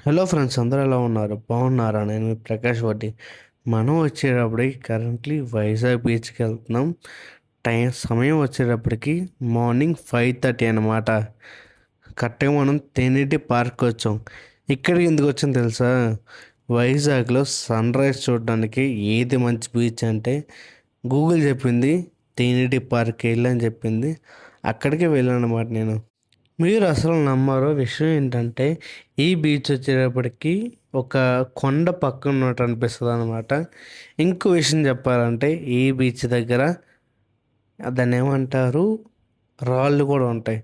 Hello friends, అందరూ ఎలా ఉన్నారు? బాగున్నారా? నేను మీ ప్రకాష్ వడ్డీ. మనం వచ్చేటప్పటికి కరెంట్లీ వైజాగ్ బీచ్కి వెళ్తున్నాం. సమయం వచ్చేటప్పటికి మార్నింగ్ 5:30 అనమాట. కరెక్ట్గా మనం తెన్నిటి పార్క్ వచ్చాం. ఇక్కడికి ఎందుకు వచ్చాం తెలుసా? వైజాగ్లో సన్ రైజ్ చూడడానికి ఏది మంచి బీచ్ అంటే గూగుల్ చెప్పింది తెన్నిటి పార్క్ వెళ్ళని చెప్పింది. అక్కడికి వెళ్ళాను అనమాట నేను. మీరు అసలు నమ్మరో విషయం ఏంటంటే ఈ బీచ్ వచ్చేటప్పటికి ఒక కొండ పక్కన ఉన్నట్టు అనిపిస్తుంది అనమాట. ఇంకో విషయం చెప్పాలంటే ఈ బీచ్ దగ్గర దాన్ని ఏమంటారు, రాళ్ళు కూడా ఉంటాయి.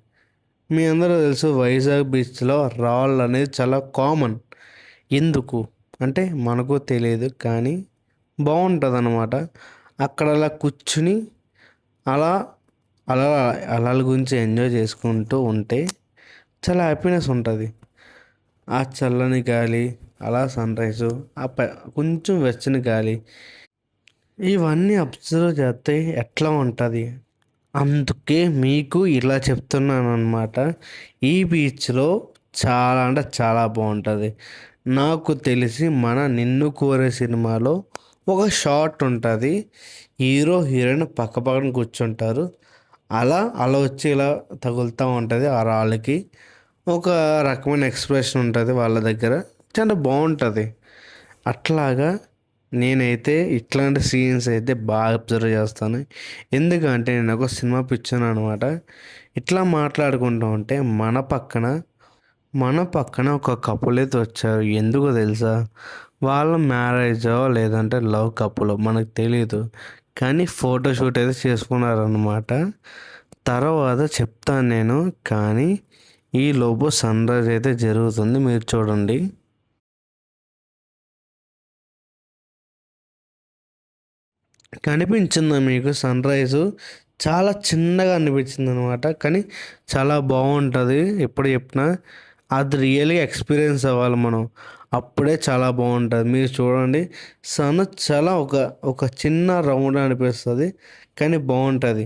మీ అందరూ తెలుసు వైజాగ్ బీచ్లో రాళ్ళు అనేది చాలా కామన్. ఎందుకు అంటే మనకు తెలియదు, కానీ బాగుంటుంది అనమాట. అక్కడ అలా కూర్చుని అలా అలా అలల గురించి ఎంజాయ్ చేసుకుంటూ ఉంటే చాలా హ్యాపీనెస్ ఉంటుంది. ఆ చల్లని గాలి, అలా సన్ రైజు, కొంచెం వెచ్చని గాలి, ఇవన్నీ అబ్జర్వ్ చేస్తే ఎట్లా ఉంటుంది. అందుకే మీకు ఇలా చెప్తున్నాను అనమాట. ఈ బీచ్లో చాలా అంటే చాలా బాగుంటుంది. నాకు తెలిసి మన నిన్ను కోరే సినిమాలో ఒక షాట్ ఉంటుంది. హీరో హీరోయిన్ పక్క పక్కన కూర్చుంటారు. అలా అలా వచ్చి ఇలా తగులుతూ ఉంటుంది ఆ రాళ్ళకి. ఒక రకమైన ఎక్స్ప్రెషన్ ఉంటుంది వాళ్ళ దగ్గర. చాలా బాగుంటుంది. అట్లాగా నేనైతే ఇట్లాంటి సీన్స్ అయితే బాగా అబ్జర్వ్ చేస్తాను. ఎందుకంటే నేను ఒక సినిమా పిచ్చాను అనమాట. ఇట్లా మాట్లాడుకుంటూ ఉంటే మన పక్కన ఒక కపుల్ అయితే వచ్చారు. ఎందుకో తెలుసా? వాళ్ళ మ్యారేజో లేదంటే లవ్ కపుల్ మనకు తెలియదు, కానీ ఫోటోషూట్ అయితే చేసుకున్నారనమాట. తర్వాత చెప్తాను నేను. కానీ ఈ లోపు సన్ రైజ్ అయితే జరుగుతుంది, మీరు చూడండి. కనిపించిందా మీకు సన్ రైజు? చాలా చిన్నగా అనిపించింది అనమాట, కానీ చాలా బాగుంటుంది. ఎప్పుడు చెప్పినా అది రియల్గా ఎక్స్పీరియన్స్ అవ్వాలి మనం, అప్పుడే చాలా బాగుంటుంది. మీరు చూడండి, సన్ చాలా ఒక ఒక చిన్న రౌండ్ అనిపిస్తుంది, కానీ బాగుంటుంది.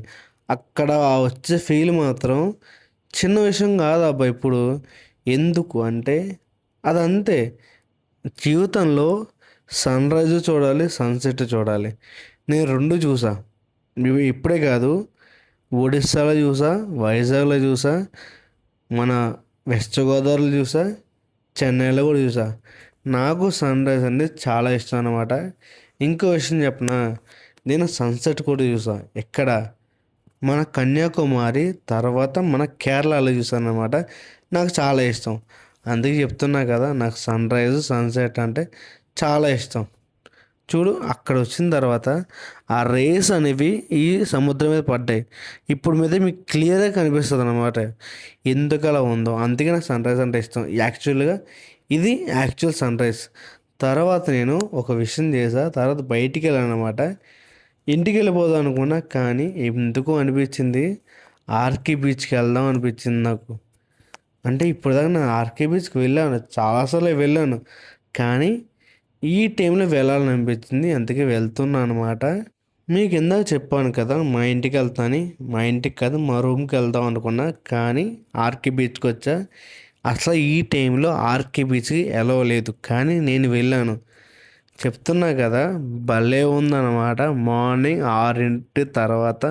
అక్కడ వచ్చే ఫీల్ మాత్రం చిన్న విషయం కాదు అబ్బా. ఇప్పుడు ఎందుకు అంటే అదంతే. జీవితంలో సన్ రైజ్ చూడాలి, సన్సెట్ చూడాలి. నేను రెండు చూసా. ఇవి ఇప్పుడే కాదు, ఒడిస్సాలో చూసా, వైజాగ్లో చూసా, మన వెస్ట్ గోదావరిలో చూసా, చెన్నైలో కూడా చూసా. నాకు సన్ రైజ్ అనేది చాలా ఇష్టం అనమాట. ఇంకో విషయం చెప్పనా, నేను సన్సెట్ కూడా చూసా. ఎక్కడ? మన కన్యాకుమారి తర్వాత మన కేరళలో చూసాను అనమాట. నాకు చాలా ఇష్టం. అందుకే చెప్తున్నా కదా, నాకు సన్ రైజ్ సన్సెట్ అంటే చాలా ఇష్టం. చూడు, అక్కడ వచ్చిన తర్వాత ఆ రేస్ అనేవి ఈ సముద్రం మీద పడ్డాయి. ఇప్పుడు మీద మీకు క్లియర్గా కనిపిస్తుంది అనమాట ఎందుకు అలా ఉందో. అందుకే నాకు సన్ రైజ్ అంటే ఇష్టం. యాక్చువల్గా ఇది యాక్చువల్ సన్ రైజ్. తర్వాత నేను ఒక విషయం చేసా, తర్వాత బయటికి వెళ్ళాను అనమాట. ఇంటికి వెళ్ళిపోదాం అనుకున్నా, కానీ ఎందుకు అనిపించింది ఆర్కే బీచ్కి వెళ్దాం అనిపించింది నాకు. అంటే ఇప్పుడు దాకా నేను ఆర్కే బీచ్కి వెళ్ళాను, చాలాసార్లు వెళ్ళాను, కానీ ఈ టైంలో వెళ్ళాలని అనిపించింది, అందుకే వెళ్తున్నా అనమాట. మీకు ఇందాక చెప్పాను కదా మా ఇంటికి వెళ్తాను. మా ఇంటికి కాదు, మా రూమ్కి వెళ్దాం అనుకున్నా, కానీ ఆర్కే బీచ్కి వచ్చా. అసలు ఈ టైంలో ఆర్కే బీచ్కి ఎలవ్ లేదు, కానీ నేను వెళ్ళాను. చెప్తున్నా కదా, భలే ఉందన్నమాట. మార్నింగ్ 6 తర్వాత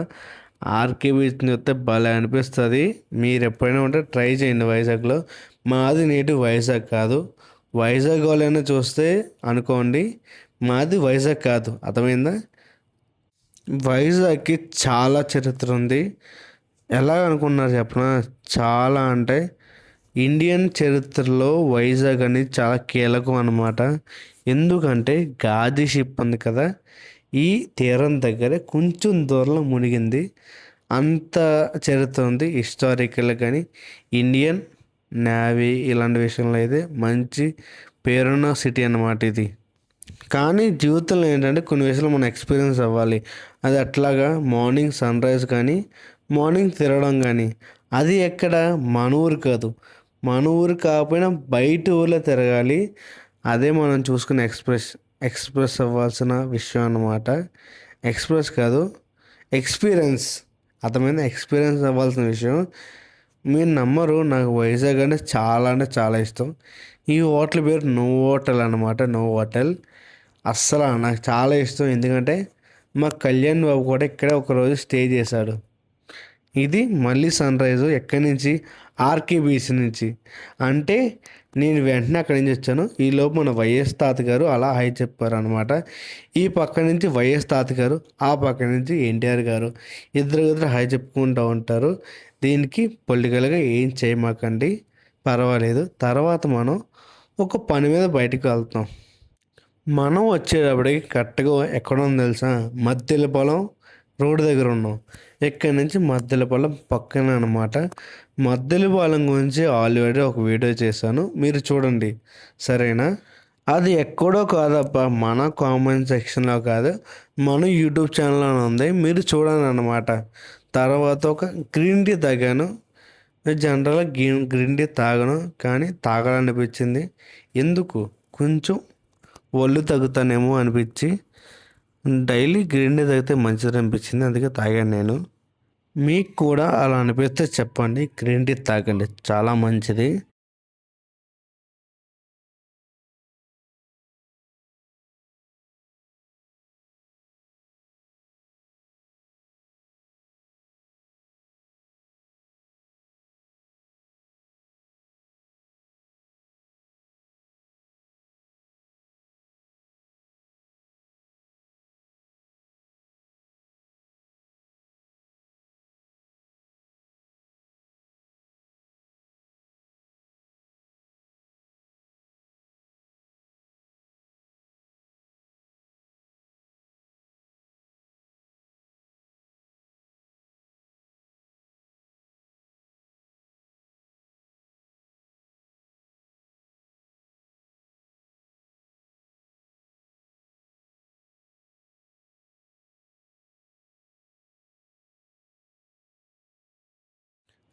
ఆర్కే బీచ్ని చూస్తే భలే అనిపిస్తుంది. మీరు ఎప్పుడైనా ఉంటే ట్రై చేయండి వైజాగ్లో. మాది నేటివ్ వైజాగ్ కాదు. వైజాగ్ వాళ్ళైనా చూస్తే అనుకోండి, మాది వైజాగ్ కాదు. అర్థమైందా? వైజాగ్కి చాలా చరిత్ర ఉంది. ఎలా అనుకున్నారు చెప్పనా? చాలా అంటే ఇండియన్ చరిత్రలో వైజాగ్ అనేది చాలా కీలకం అన్నమాట. ఎందుకంటే గాజీ షిప్ ఉంది కదా, ఈ తీరం దగ్గరే కొంచెం దూరంలో మునిగింది. అంత చరిత్ర ఉంది హిస్టారికల్. కానీ ఇండియన్ నేవీ ఇలాంటి విషయంలో అయితే మంచి పేరున్న సిటీ అన్నమాట ఇది. కానీ జీవితంలో ఏంటంటే కొన్ని విషయాలు మనం ఎక్స్పీరియన్స్ అవ్వాలి. అది అట్లాగా మార్నింగ్ సన్ రైజ్ కానీ, మార్నింగ్ తిరగడం కానీ. అది ఎక్కడ? మన ఊరు కాదు. మన ఊరు కాకపోయినా బయట ఊర్లో తిరగాలి. అదే మనం చూసుకునే ఎక్స్ప్రెస్ అవ్వాల్సిన విషయం అన్నమాట. ఎక్స్ప్రెస్ కాదు, ఎక్స్పీరియన్స్. అర్థమైంది? ఎక్స్పీరియన్స్ అవ్వాల్సిన విషయం. మీరు నమ్మరు, నాకు వైజాగ్ అంటే చాలా ఇష్టం. ఈ హోటల్ పేరు నో హోటల్ అనమాట. నో హోటల్ అస్సలు నాకు చాలా ఇష్టం. ఎందుకంటే మా కళ్యాణ్ బాబు కూడా ఇక్కడే ఒకరోజు స్టే చేశాడు. ఇది మళ్ళీ సన్ రైజు ఎక్కడి నుంచి, ఆర్కే బీచ్ నుంచి. అంటే నేను వెంటనే అక్కడి నుంచి వచ్చాను. ఈలోపు మన వైఎస్ తాత గారు అలా హాయ్ చెప్పారు అనమాట. ఈ పక్క నుంచి వైఎస్ తాత గారు, ఆ పక్క నుంచి ఎన్టీఆర్ గారు, ఇద్దరు హాయ్ చెప్పుకుంటూ ఉంటారు. దీనికి పొలిటికల్గా ఏం చేయమాకండి, పర్వాలేదు. తర్వాత మనం ఒక పని మీద బయటకు వెళ్తాం. మనం వచ్చేటప్పటికి కరెక్ట్గా ఎక్కడ ఉందో తెలుసా, మద్దెల పొలం రోడ్డు దగ్గర ఉన్నాం. ఇక్కడి నుంచి మద్దెల పొలం పక్కన అనమాట. మద్దెల పొలం గురించి ఆల్రెడీ ఒక వీడియో చేశాను, మీరు చూడండి సరేనా. అది ఎక్కడో కాదప్ప, మన కామెంట్ సెక్షన్లో కాదు, మన యూట్యూబ్ ఛానల్లోనే ఉంది, మీరు చూడండి అనమాట. తర్వాత ఒక గ్రీన్ టీ తాగాను. జనరల్గా గ్రీన్ టీ తాగను, కానీ తాగాలనిపించింది. ఎందుకు, కొంచెం ఒళ్ళు తగ్గుతానేమో అనిపించి డైలీ గ్రీన్ టీ తాగితే మంచిది అనిపించింది, అందుకే తాగాను నేను. మీకు కూడా అలా అనిపిస్తే చెప్పండి, గ్రీన్ టీ తాగండి, చాలా మంచిది.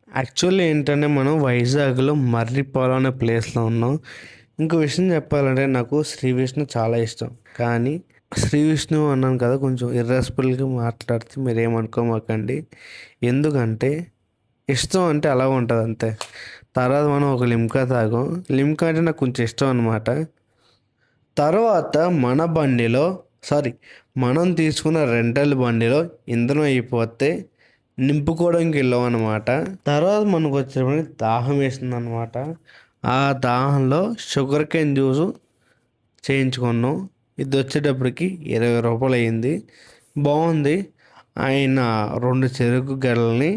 యాక్చువల్లీ ఏంటంటే మనం వైజాగ్లో మర్రిపాలెం అనే ప్లేస్లో ఉన్నాం. ఇంకో విషయం చెప్పాలంటే నాకు శ్రీ విష్ణు చాలా ఇష్టం. కానీ శ్రీ విష్ణు అన్నాను కదా, కొంచెం ఇర్రెస్పాన్సిబుల్గా మాట్లాడితే మీరు ఏమనుకోమాకండి. ఎందుకంటే ఇష్టం అంటే అలా ఉంటుంది అంతే. తర్వాత మనం ఒక లిమ్కా తాగాం. లిమ్కా అంటే నాకు కొంచెం ఇష్టం అనమాట. తర్వాత మన బండిలో, సారీ, మనం తీసుకున్న రెంటల్ బండిలో ఇంధనం అయిపోతే నింపుకోవడానికి వెళ్ళాం అనమాట. తర్వాత మనకు వచ్చేటప్పటికి దాహం వేస్తుంది అనమాట. ఆ దాహంలో షుగర్ కేన్ జ్యూస్ చేయించుకున్నాం. ఇది వచ్చేటప్పటికి 20 రూపాయలు అయింది. బాగుంది. ఆయన 2 చెరుకు గడల్ని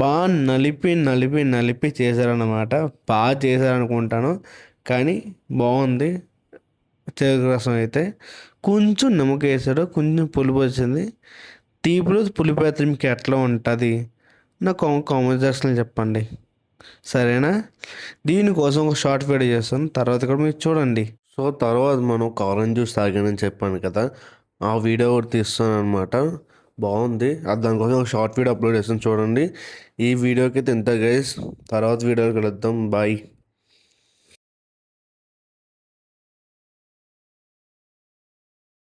బాగా నలిపి నలిపి నలిపి చేశారనమాట. బాగా చేశారనుకుంటాను, కానీ బాగుంది. చెరుకు రసం అయితే కొంచెం నిమ్మకాయ వేసాడు, కొంచెం పులుపు వచ్చింది. తీపిలో పులిపు అయితే మీకు ఎట్లా ఉంటుంది నాకు కామెంట్ సెక్షన్లో చెప్పండి, సరేనా. దీనికోసం ఒక షార్ట్ వీడియో చేస్తాను, తర్వాత కూడా మీరు చూడండి. సో తర్వాత మనం ఆరెంజ్ జ్యూస్ తాగానని చెప్పాను కదా, ఆ వీడియో కూడా తీస్తాను అనమాట. బాగుంది. దానికోసం ఒక షార్ట్ వీడియో అప్లోడ్ చేస్తాను, చూడండి. ఈ వీడియోకి అయితే ఇంత గైస్, తర్వాత వీడియోకి వెళ్దాం. బాయ్.